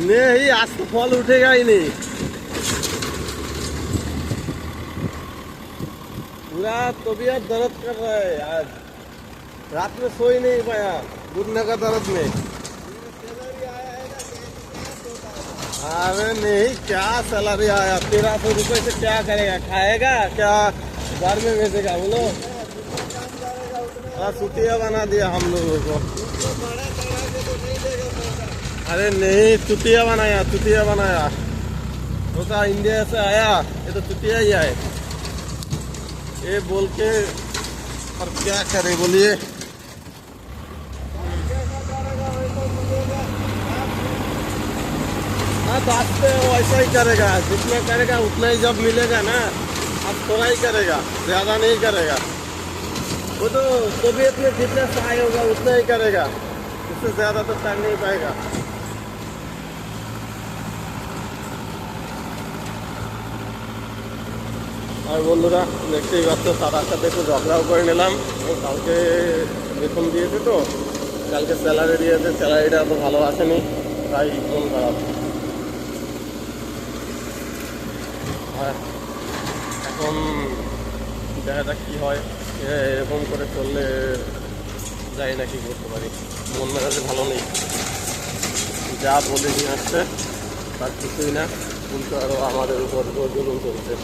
नहीं, आज तो फल उठेगा ही नहीं। पूरा तबीयत दर्द कर रहा है आज, रात में सो ही नहीं पाया घुटने का दर्द में। अरे नहीं, क्या सैलरी आया? 1300 रुपये से क्या करेगा? खाएगा क्या? घर में भेजेगा बोलो? छुट्टियाँ बना दिया हम लोगों को। अरे नहीं, चुतिया बनाया, चुतिया बनाया। तो क्या इंडिया से आया, ये तो चुतिया ही आए ये बोल के। और क्या करे बोलिए? हाँ, बात पे वैसा ही करेगा, जितना करेगा उतना ही जब मिलेगा ना। अब थोड़ा ही करेगा, ज्यादा नहीं करेगा। वो तो तबीयत में जितना सहाय होगा उतना ही करेगा, इससे ज्यादा तो कर नहीं पाएगा। আর বন্ধুরা দেখতেই পাচ্ছ, তার সাথে একটু ঝগড়াও করে নিলাম। কালকে বেতন দিয়েছে, তো কালকে স্যালারি দিয়েছে, স্যালারিটা তো ভালো আসেনি, তাই মন খারাপ। আর এখন দেখা যাক কী হয়। এরকম করে চললে যাই না, কি করতে পারি। মন মেজাজে ভালো নেই, যা বলে নিয়ে আসছে তার কিছুই না, কিন্তু আরও আমাদের উপর জুলুম চলছে।